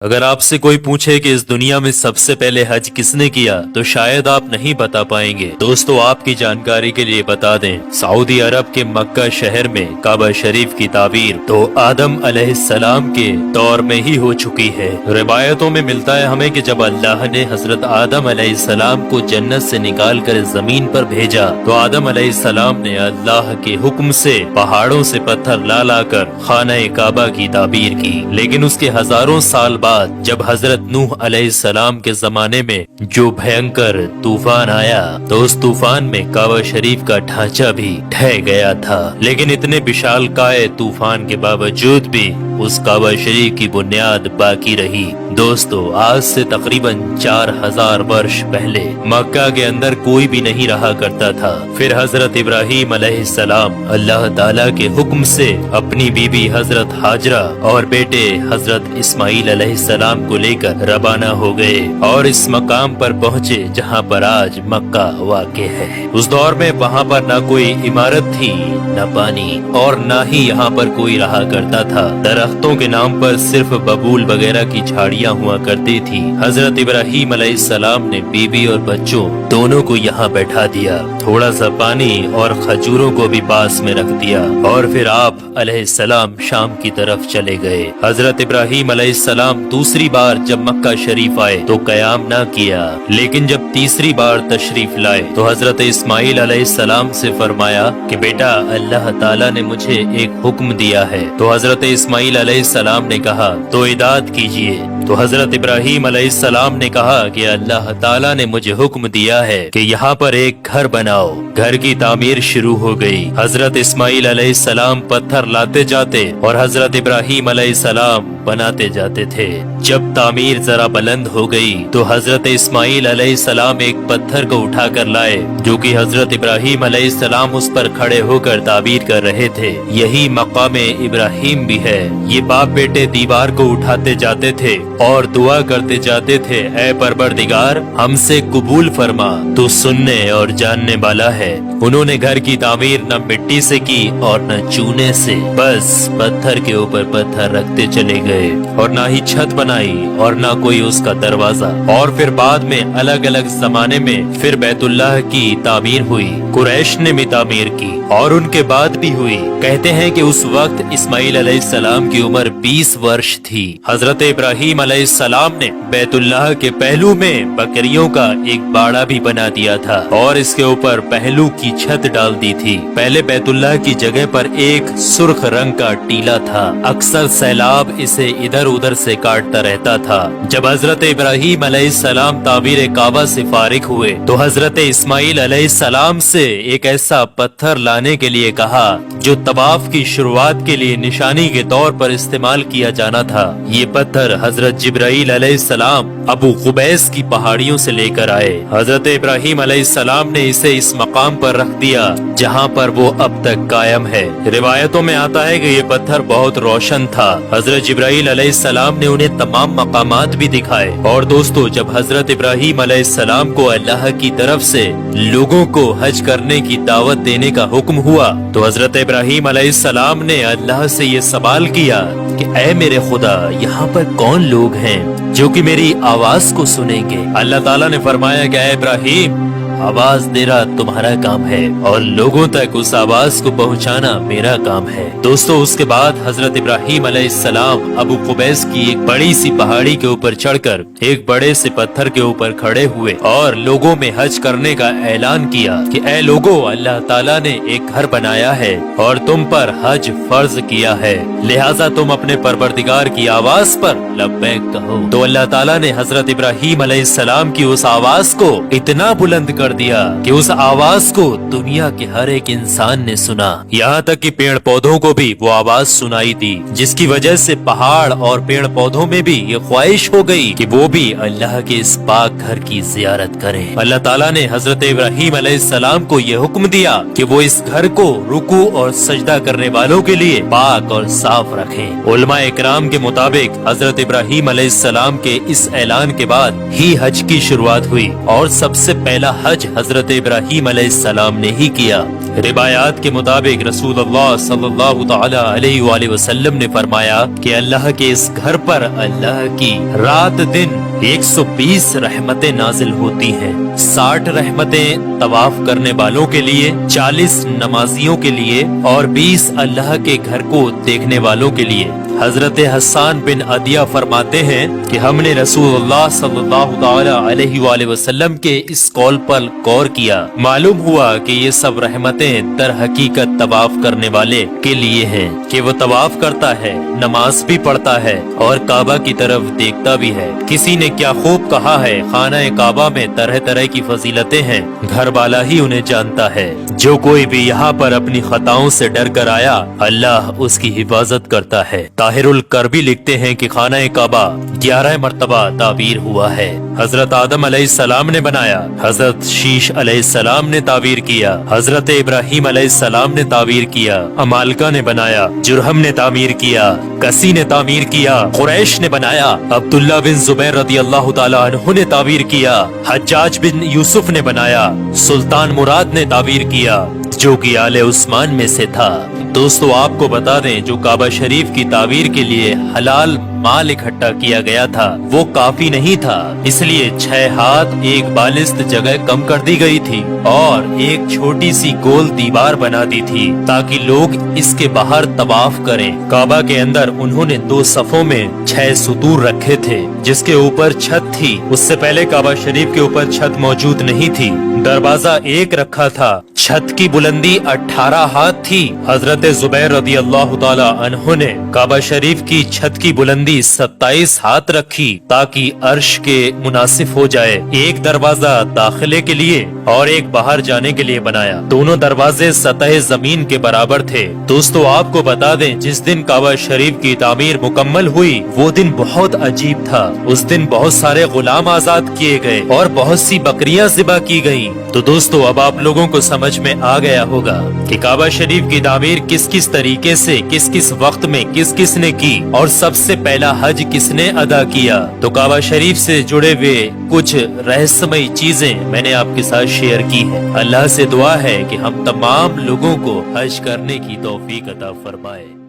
अगर आपसे कोई पूछे कि इस दुनिया में सबसे पहले हज किसने किया तो शायद आप नहीं बता पाएंगे। दोस्तों, आपकी जानकारी के लिए बता दें, सऊदी अरब के मक्का शहर में काबा शरीफ की ताबीर तो आदम अलैहिस्सलाम के दौर में ही हो चुकी है। रिवायतों में मिलता है हमें कि जब अल्लाह ने हजरत आदम अलैहिस्सलाम को जन्नत से निकाल कर जमीन पर भेजा तो आदम अलैहिस्सलाम ने अल्लाह के हुक्म से पहाड़ों से पत्थर ला लाकर खाना काबा की ताबीर की। लेकिन उसके हजारों साल बाद जब हजरत नूह अलैहिस्सलाम के जमाने में जो भयंकर तूफान आया तो उस तूफान में काबा शरीफ का ढांचा भी ढह गया था। लेकिन इतने विशालकाय तूफान के बावजूद भी उस काबा शरीफ की बुनियाद बाकी रही। दोस्तों, आज से तकरीबन 4000 वर्ष पहले मक्का के अंदर कोई भी नहीं रहा करता था। फिर हजरत इब्राहीम अलैहिस्सलाम अल्लाह ताला के हुक्म से अपनी बीबी हजरत हाजरा और बेटे हजरत इस्माइल अलैहिस्सलाम को लेकर रवाना हो गए और इस मकाम पर पहुँचे जहाँ पर आज मक्का वाक़ है। उस दौर में वहाँ पर न कोई इमारत थी, न पानी और न ही यहाँ पर कोई रहा करता था। दरख्तों के नाम पर सिर्फ बबूल वगैरह की झाड़ियाँ हुआ करती थी। हजरत इब्राहीम अलैहिस्सलाम ने बीबी और बच्चों दोनों को यहाँ बैठा दिया, थोड़ा सा पानी और खजूरों को भी पास में रख दिया और फिर आप अलैहिस्सलाम शाम की तरफ चले गए। हजरत इब्राहीम अलैहिस्सलाम दूसरी बार जब मक्का शरीफ आए तो कयाम ना किया, लेकिन जब तीसरी बार तशरीफ लाए तो हजरत इस्माइल अलैहिस्सलाम से फरमाया कि बेटा, अल्लाह ताला ने मुझे एक हुक्म दिया है। तो हजरत इस्माइल अलैहिस्सलाम ने कहा तो इदात कीजिए। तो हजरत इब्राहीम अलैहिस्सलाम ने कहा कि अल्लाह ताला ने मुझे हुक्म दिया है कि यहाँ पर एक घर बनाओ। घर की तामीर शुरू हो गई। हजरत इस्माइल अलैहिस्सलाम पत्थर लाते जाते और हजरत इब्राहीम अलैहिस्सलाम बनाते जाते थे। जब तामीर जरा बुलंद हो गई तो हजरत इस्माइल अलैहिस्सलाम एक पत्थर को उठा कर लाए जो कि हजरत इब्राहीम अलैहिस्सलाम उस पर खड़े होकर ताबीर कर रहे थे। यही मकामे इब्राहीम भी है। ये बाप बेटे दीवार को उठाते जाते थे और दुआ करते जाते थे, ऐ परवरदिगार, हमसे कबूल फरमा, तू सुनने और जानने वाला है। उन्होंने घर की तामीर न मिट्टी से की और न चूने से, बस पत्थर के ऊपर पत्थर रखते चले गए और ना ही छत बनाई और ना कोई उसका दरवाजा। और फिर बाद में अलग अलग जमाने में फिर बैतुल्लाह की तामीर हुई, कुरैश ने भी तामीर की और उनके बाद भी हुई। कहते हैं कि उस वक्त इस्माइल अलैहिस्सलाम की उम्र 20 वर्ष थी। हजरत इब्राहीम अलैहिस्सलाम ने बैतुल्लाह के पहलू में बकरियों का एक बाड़ा भी बना दिया था और इसके ऊपर पहलू की छत डाल दी थी। पहले बैतुल्लाह की जगह पर एक सुर्ख रंग का टीला था। अक्सर सैलाब इसे इधर उधर से काटता रहता था। जब हजरत इब्राहीम अलैहिस्सलाम ताबीर काबा से फारिग हुए तो हजरत इस्माइल अलैहिस्सलाम से एक ऐसा पत्थर लाने के लिए कहा जो तवाफ की शुरुआत के लिए निशानी के तौर पर इस्तेमाल किया जाना था। ये पत्थर हजरत जिब्राइल अलैहिस्सलाम अबू कुबैस की पहाड़ियों से लेकर आए। हजरत इब्राहीम अलैहिस्सलाम ने इसे इस मकाम पर रख दिया जहाँ पर वो अब तक कायम है। रिवायतों में आता है कि ये पत्थर बहुत रोशन था। हजरत जिब्राइल अलैहिस्सलाम ने उन्हें तमाम मकामात भी दिखाए। और दोस्तों, जब हजरत इब्राहीम अलैहिस्सलाम को अल्लाह की तरफ से लोगों को हज करने की दावत देने का हुक्म हुआ तो हजरत इब्राहीम अलैहिस्सलाम ने अल्लाह से ये सवाल किया कि ऐ मेरे खुदा, यहाँ पर कौन लोग हैं जो कि मेरी आवाज को सुनेंगे। अल्लाह ताला ने फरमाया कि ऐ इब्राहीम, आवाज देना तुम्हारा काम है और लोगों तक उस आवाज को पहुंचाना मेरा काम है। दोस्तों, उसके बाद हजरत इब्राहीम अलैहिस्सलाम अबू कुबैस की एक बड़ी सी पहाड़ी के ऊपर चढ़कर एक बड़े से पत्थर के ऊपर खड़े हुए और लोगों में हज करने का ऐलान किया कि ऐ लोगों, अल्लाह ताला ने एक घर बनाया है और तुम पर हज फर्ज किया है, लिहाजा तुम अपने परवरदिगार की आवाज पर लब्बैक कहो। तो अल्लाह ताला ने हजरत इब्राहीम अलैहिस्सलाम की उस आवाज को इतना बुलंद कर दिया कि उस आवाज को दुनिया के हर एक इंसान ने सुना। यहाँ तक कि पेड़ पौधों को भी वो आवाज सुनाई दी, जिसकी वजह से पहाड़ और पेड़ पौधों में भी ये ख्वाहिश हो गई कि वो भी अल्लाह के इस पाक घर की जियारत करें। अल्लाह ताला ने हजरत इब्राहीम अलैहिस्सलाम को ये हुक्म दिया कि वो इस घर को रुकू और सजदा करने वालों के लिए पाक और साफ रखें। उलमा इकराम के मुताबिक हजरत इब्राहीम अलैहिस्सलाम के इस ऐलान के बाद ही हज की शुरुआत हुई और सबसे पहला हज हज हजरत इब्राहीम अलैहिस्सलाम ने ही किया। रिवायात के मुताबिक रसूलुल्लाह सल्लल्लाहु तआला अलैहि वसल्लम ने फरमाया कि अल्लाह के इस घर पर अल्लाह की रात दिन 120 रहमतें नाजिल होती हैं। 60 रहमतें तवाफ करने वालों के लिए, 40 नमाजियों के लिए और 20 अल्लाह के घर को देखने वालों के लिए। हजरत हसन बिन अदिया फरमाते हैं कि हमने रसूलुल्लाह सल्लल्लाहु तआला अलैहि वसल्लम के इस कौल पर गौर किया। मालूम हुआ कि ये सब रहमतें दर हकीकत तवाफ करने वाले के लिए हैं कि वो तवाफ करता है, नमाज भी पढ़ता है और काबा की तरफ देखता भी है। किसी ने क्या खूब कहा है, खाना काबा में तरह तरह की फजीलतें हैं, घर वाला ही उन्हें जानता है। जो कोई भी यहाँ पर अपनी खताओं से डर कर आया, अल्लाह उसकी हिफाजत करता है। ताहिरुल करबी लिखते हैं कि खाना काबा 11 मरतबा ताबीर हुआ है। हजरत आदम अलैहिस्सलाम ने बनाया, हजरत शीश अलैहिस्सलाम ने ताबीर किया, हजरत इब्राहीम अलैहिस्सलाम ने ताबीर किया, अमालका ने बनाया, जुरहम ने तामीर किया, कसी ने तामीर किया, कुरैश ने बनाया, अब्दुल्ला बिन जुबैर रदियल्लाहु ताला अन्हु ने ताबीर किया, हज्जाज बिन यूसुफ ने बनाया, सुल्तान मुराद ने ताबीर किया जो कि आले उस्मान में से था। दोस्तों आपको बता दें, जो काबा शरीफ की ताबीर के लिए हलाल माल इकट्ठा किया गया था वो काफी नहीं था, इसलिए 6 हाथ एक बालिस्त जगह कम कर दी गई थी और एक छोटी सी गोल दीवार बना दी थी ताकि लोग इसके बाहर तवाफ करें। काबा के अंदर उन्होंने 2 सफों में 6 सुतूर रखे थे जिसके ऊपर छत थी। उससे पहले काबा शरीफ के ऊपर छत मौजूद नहीं थी। दरवाजा एक रखा था। छत की बुलंदी 18 हाथ थी। हजरत जुबैर रदियल्लाहु ताला अन्हु ने काबा शरीफ की छत की बुलंदी 27 हाथ रखी ताकि अर्श के मुनासिब हो जाए। एक दरवाजा दाखिले के लिए और एक बाहर जाने के लिए बनाया। दोनों दरवाजे सतह जमीन के बराबर थे। दोस्तों आपको बता दें, जिस दिन काबा शरीफ की तामीर मुकम्मल हुई वो दिन बहुत अजीब था। उस दिन बहुत सारे गुलाम आजाद किए गए और बहुत सी बकरियां ज़िबा की गयी। तो दोस्तों अब आप लोगों को समझ में आ गया होगा कि काबा शरीफ की तामीर किस किस तरीके से, किस किस वक्त में किस किस ने की और सबसे पहला हज किसने अदा किया। तो काबा शरीफ से जुड़े हुए कुछ रहस्यमयी चीजें मैंने आपके साथ शेयर की है। अल्लाह से दुआ है कि हम तमाम लोगों को हज करने की तौफीक अता फरमाए।